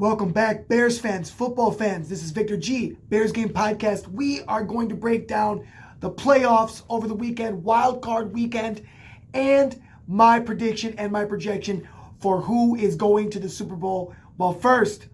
Welcome back, Bears fans, football fans. This is Victor G, Bears Game Podcast. We are going to break down the playoffs over the weekend, wild card weekend, and my prediction and my projection for who is going to the Super Bowl. Well, first,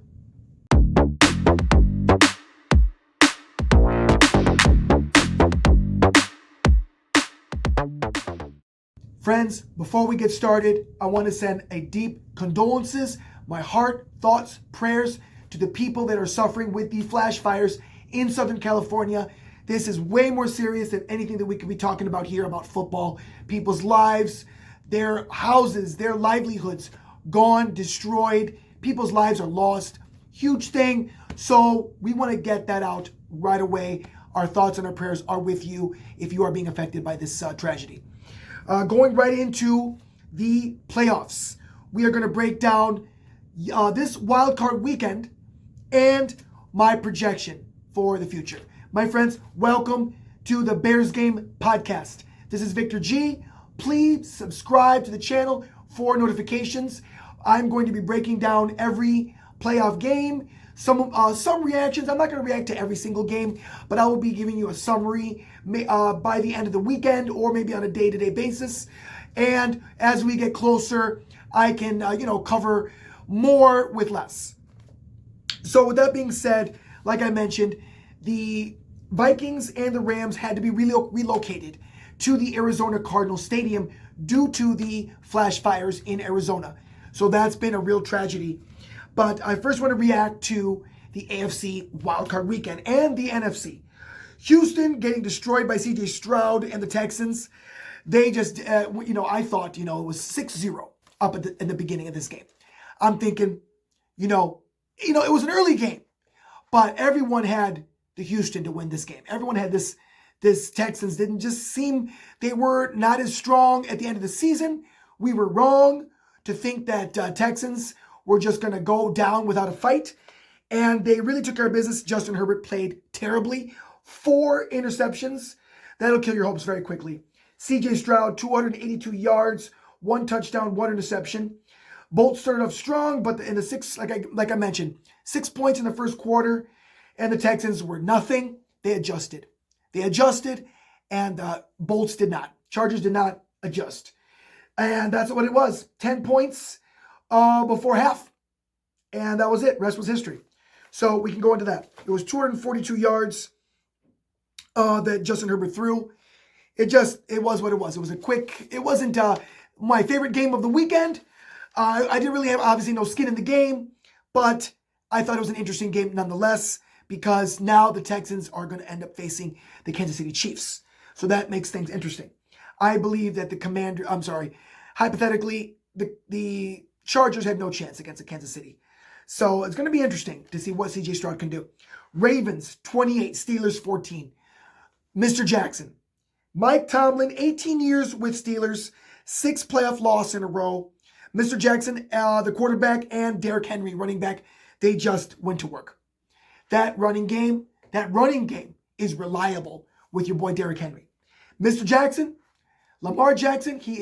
friends, before we get started, I want to send a deep condolences, my heart, thoughts, prayers to the people that are suffering with the flash fires in Southern California. This is way more serious than anything that we could be talking about here about football. People's lives, their houses, their livelihoods gone, destroyed. People's lives are lost. Huge thing. So we want to get that out right away. Our thoughts and our prayers are with you if you are being affected by this tragedy. Going right into the playoffs, we are going to break down this wild card weekend and my projection for the future. My friends, welcome to the Bears Game Podcast. This is Victor G. Please subscribe to the channel for notifications. I'm going to be breaking down every playoff game, some reactions. I'm not going to react to every single game, but I will be giving you a summary by the end of the weekend or maybe on a day-to-day basis. And as we get closer, I can cover more with less. So with that being said, like I mentioned, the Vikings and the Rams had to be relocated to the Arizona Cardinals Stadium due to the flash fires in Arizona. So that's been a real tragedy. But I first want to react to the AFC wildcard weekend and the NFC. Houston getting destroyed by CJ Stroud and the Texans. They just, I thought, it was 6-0 up in the beginning of this game. I'm thinking, it was an early game, but everyone had the Houston to win this game. Everyone had this Texans didn't just seem, they were not as strong at the end of the season. We were wrong to think that Texans were just going to go down without a fight, and they really took care of business. Justin Herbert played terribly. 4 interceptions. That'll kill your hopes very quickly. CJ Stroud, 282 yards, 1 touchdown, 1 interception. Bolt started off strong, but in the like I mentioned, 6 points in the first quarter, and the Texans were nothing. They adjusted, and Bolts did not. Chargers did not adjust, and that's what it was. 10 points before half, and that was it. Rest was history. So we can go into that. It was 242 yards that Justin Herbert threw. It was what it was. It was it wasn't my favorite game of the weekend. I didn't really have, obviously, no skin in the game, but I thought it was an interesting game nonetheless because now the Texans are going to end up facing the Kansas City Chiefs. So that makes things interesting. I believe that hypothetically, the Chargers had no chance against the Kansas City. So it's going to be interesting to see what CJ Stroud can do. Ravens, 28, Steelers, 14. Mr. Jackson. Mike Tomlin, 18 years with Steelers, 6 playoff losses in a row. Mr. Jackson, the quarterback, and Derrick Henry, running back, they just went to work. That running game is reliable with your boy Derrick Henry. Mr. Jackson, Lamar Jackson, he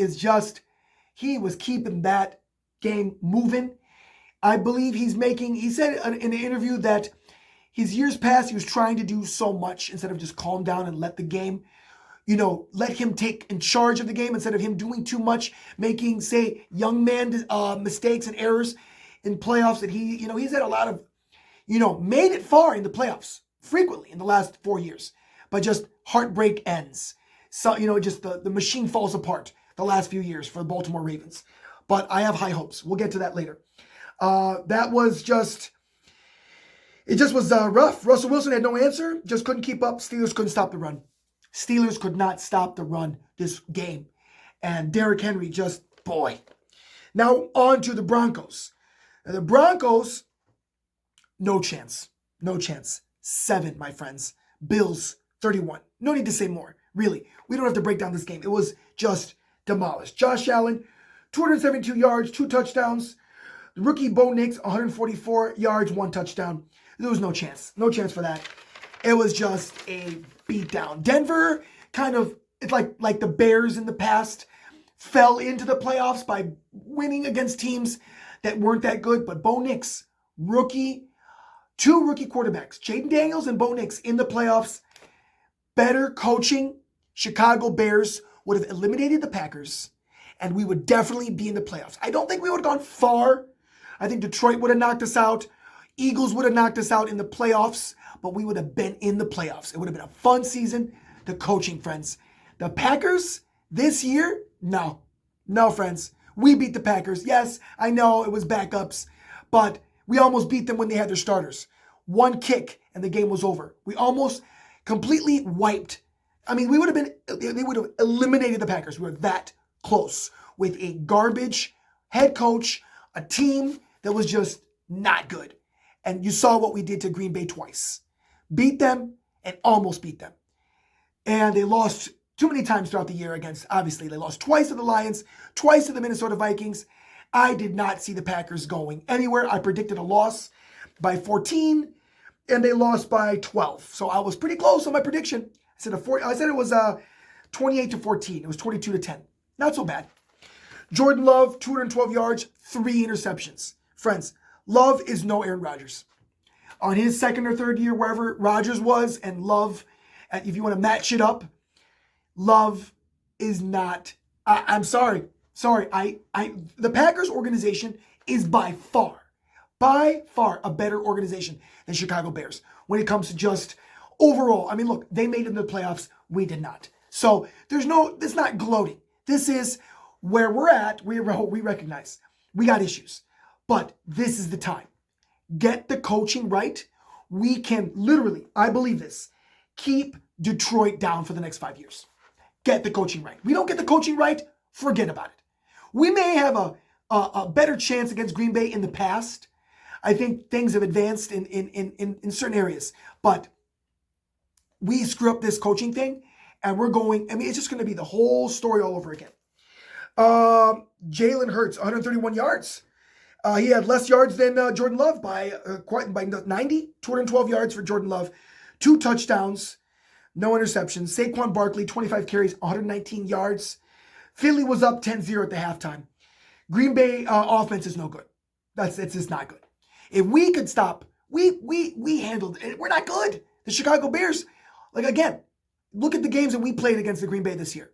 was keeping that game moving. I believe he said in an interview that his years past, he was trying to do so much instead of just calm down and let the game, let him take in charge of the game instead of him doing too much, making, say, young man mistakes and errors in playoffs that he's had a lot of, made it far in the playoffs frequently in the last 4 years, but just heartbreak ends. So, just the machine falls apart the last few years for the Baltimore Ravens. But I have high hopes. We'll get to that later. It just was rough. Russell Wilson had no answer, just couldn't keep up. Steelers couldn't stop the run. Steelers could not stop the run this game. And Derrick Henry boy. Now on to the Broncos. The Broncos, no chance. 7, my friends. Bills, 31. No need to say more, really. We don't have to break down this game. It was just demolished. Josh Allen, 272 yards, 2 touchdowns. The rookie Bo Nix, 144 yards, 1 touchdown. There was no chance. No chance for that. It was just a beatdown. Denver it's like the Bears in the past, fell into the playoffs by winning against teams that weren't that good. But Bo Nix two rookie quarterbacks, Jaden Daniels and Bo Nix, in the playoffs. Better coaching, Chicago Bears would have eliminated the Packers, and we would definitely be in the playoffs. I don't think we would have gone far. I think Detroit would have knocked us out. Eagles would have knocked us out in the playoffs, but we would have been in the playoffs. It would have been a fun season. The coaching, friends. The Packers this year? No. No, friends. We beat the Packers. Yes, I know it was backups, but we almost beat them when they had their starters. One kick and the game was over. We almost completely wiped. I mean, they would have eliminated the Packers. We were that close with a garbage head coach, a team that was just not good. And you saw what we did to Green Bay twice. Beat them and almost beat them. And they lost too many times throughout the year against, obviously, they lost twice to the Lions, twice to the Minnesota Vikings. I did not see the Packers going anywhere. I predicted a loss by 14, and they lost by 12. So I was pretty close on my prediction. I said it was 28-14. It was 22-10. Not so bad. Jordan Love, 212 yards, 3 interceptions. Friends, Love is no Aaron Rodgers. On his second or third year, wherever Rodgers was, and Love, if you want to match it up, Love is not. I'm sorry. The Packers organization is by far a better organization than Chicago Bears when it comes to just overall. I mean, look, they made it in the playoffs. We did not. So it's not gloating. This is where we're at. We recognize we got issues, but this is the time. Get the coaching right. We can literally, I believe this, keep Detroit down for the next 5 years. Get the coaching right. We don't get the coaching right, forget about it. We may have a better chance against Green Bay in the past. I think things have advanced in certain areas, but we screw up this coaching thing, and it's just going to be the whole story all over again. Jalen Hurts, 131 yards. He had less yards than Jordan Love by 90, 212 yards for Jordan Love, 2 touchdowns, no interceptions. Saquon Barkley, 25 carries, 119 yards. Philly was up 10-0 at the halftime. Green Bay offense is no good. It's just not good. If we could stop, we handled it. We're not good. The Chicago Bears, again, look at the games that we played against the Green Bay this year.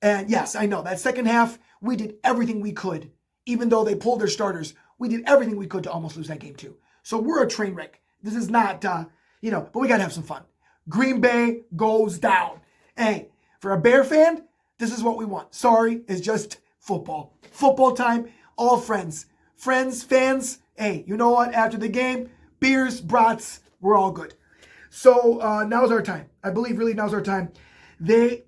And yes, I know that second half, we did everything we could. Even though they pulled their starters, we did everything we could to almost lose that game too. So we're a train wreck. This is not, but we got to have some fun. Green Bay goes down. Hey, for a Bear fan, this is what we want. Sorry, it's just football. Football time, all friends. Friends, fans, hey, you know what? After the game, beers, brats, we're all good. So now's our time. I believe really now's our time. The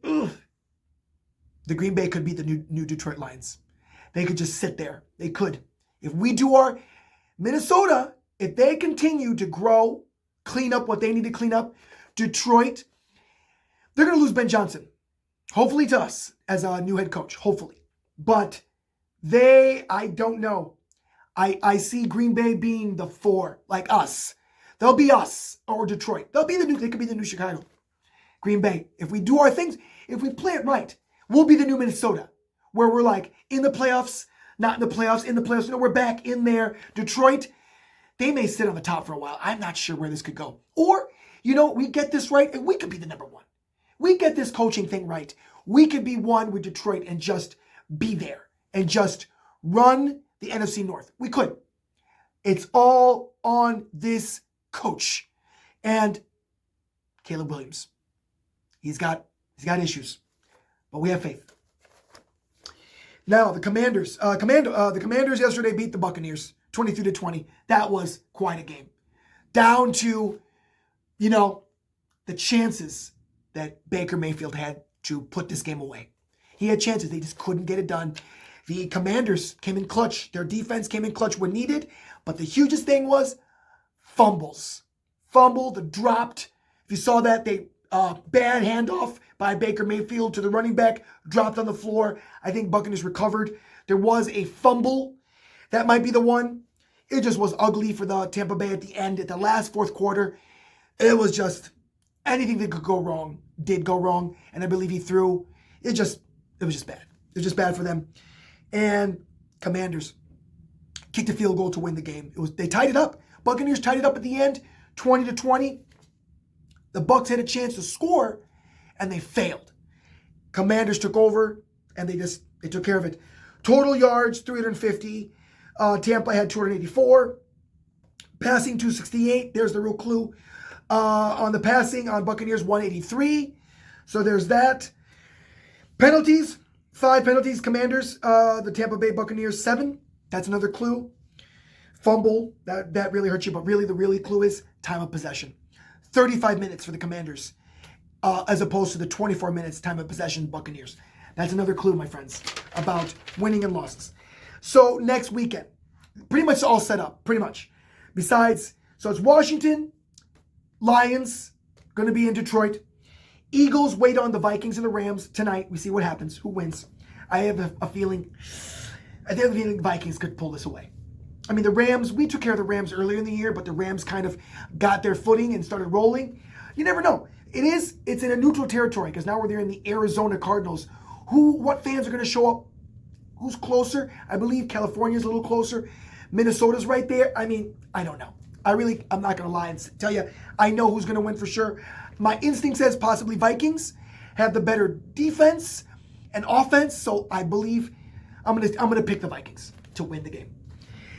Green Bay could beat the new Detroit Lions. They could just sit there. They could. If we do our Minnesota, if they continue to grow, clean up what they need to clean up, Detroit, they're going to lose Ben Johnson. Hopefully to us as a new head coach. Hopefully. But I don't know. I see Green Bay being the 4, like us. They'll be us or Detroit. They could be the new Chicago. Green Bay. If we do our things, if we play it right, we'll be the new Minnesota. Where we're in the playoffs, not in the playoffs, in the playoffs. We're back in there. Detroit, they may sit on the top for a while. I'm not sure where this could go. Or, we get this right and we could be the number 1. We get this coaching thing right. We could be one with Detroit and just be there and just run the NFC North. We could. It's all on this coach and Caleb Williams. He's got issues, but we have faith. Now, the Commanders. The Commanders yesterday beat the Buccaneers 23-20. That was quite a game. Down to, the chances that Baker Mayfield had to put this game away. He had chances. They just couldn't get it done. The Commanders came in clutch. Their defense came in clutch when needed. But the hugest thing was fumbles. Fumbled, dropped. If you saw that, bad handoff by Baker Mayfield to the running back, dropped on the floor. I think Buccaneers recovered. There was a fumble. That might be the one. It just was ugly for the Tampa Bay at the end, at the last fourth quarter. It was just anything that could go wrong did go wrong. And I believe he threw. It was just bad. It was just bad for them. And Commanders. kicked a field goal to win the game. They tied it up. Buccaneers tied it up at the end, 20-20. The Bucs had a chance to score, and they failed. Commanders took over, and they took care of it. Total yards, 350. Tampa had 284. Passing, 268. There's the real clue. On the passing, on Buccaneers, 183. So there's that. Penalties, 5 penalties. Commanders, the Tampa Bay Buccaneers, 7. That's another clue. Fumble, that really hurts you, but really the really clue is time of possession. 35 minutes for the Commanders, as opposed to the 24 minutes time of possession Buccaneers. That's another clue, my friends, about winning and losses. So next weekend, pretty much all set up, pretty much. Besides, so it's Washington, Lions, going to be in Detroit. Eagles wait on the Vikings and the Rams tonight. We see what happens, who wins. I have a feeling Vikings could pull this away. I mean, the Rams, we took care of the Rams earlier in the year, but the Rams kind of got their footing and started rolling. You never know. It's in a neutral territory because now we're there in the Arizona Cardinals. What fans are going to show up? Who's closer? I believe California's a little closer. Minnesota's right there. I mean, I don't know. I'm not going to lie and tell you I know who's going to win for sure. My instinct says possibly Vikings have the better defense and offense, so I believe I'm going to pick the Vikings to win the game.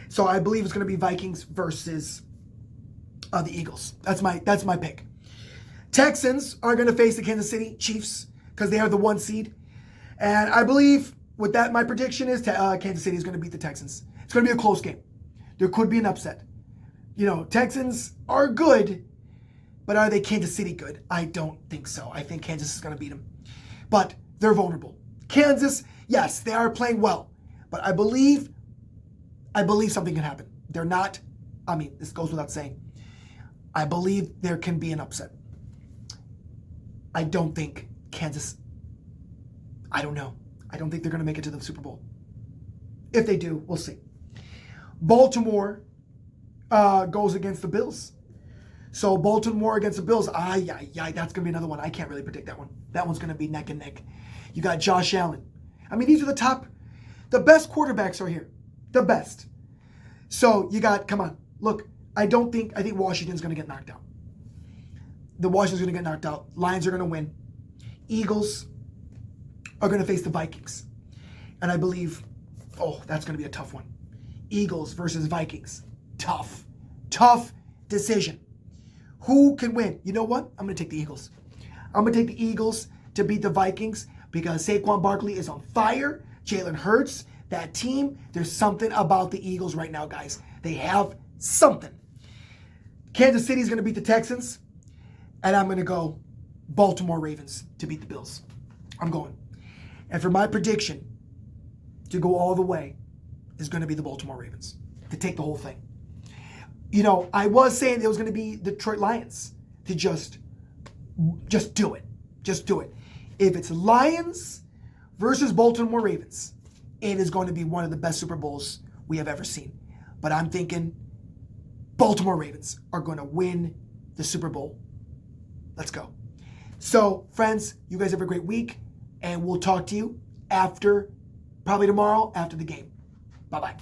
So I believe it's going to be Vikings versus the Eagles. That's my pick. Texans are going to face the Kansas City Chiefs because they are the 1 seed. And I believe with that, my prediction is Kansas City is going to beat the Texans. It's going to be a close game. There could be an upset. You know, Texans are good, but are they Kansas City good? I don't think so. I think Kansas is going to beat them. But they're vulnerable. Kansas, yes, they are playing well. But I believe something can happen. They're not, this goes without saying. I believe there can be an upset. I don't think Kansas, I don't know. I don't think they're going to make it to the Super Bowl. If they do, we'll see. Baltimore goes against the Bills. So Baltimore against the Bills, that's going to be another one. I can't really predict that one. That one's going to be neck and neck. You got Josh Allen. These are the best quarterbacks are here. The best. So you got, come on, look, I think Washington's going to get knocked out. Washington's going to get knocked out. Lions are going to win. Eagles are going to face the Vikings. And I believe, that's going to be a tough one. Eagles versus Vikings. Tough decision. Who can win? You know what? I'm going to take the Eagles. I'm going to take the Eagles to beat the Vikings because Saquon Barkley is on fire. Jalen Hurts, that team, there's something about the Eagles right now, guys. They have something. Kansas City is going to beat the Texans, and I'm going to go Baltimore Ravens to beat the Bills. I'm going. And for my prediction to go all the way is going to be the Baltimore Ravens to take the whole thing. You know, I was saying it was going to be the Detroit Lions to just do it. Just do it. If it's Lions versus Baltimore Ravens, it is going to be one of the best Super Bowls we have ever seen. But I'm thinking Baltimore Ravens are going to win the Super Bowl. Let's go. So, friends, you guys have a great week, and we'll talk to you probably tomorrow after the game. Bye-bye.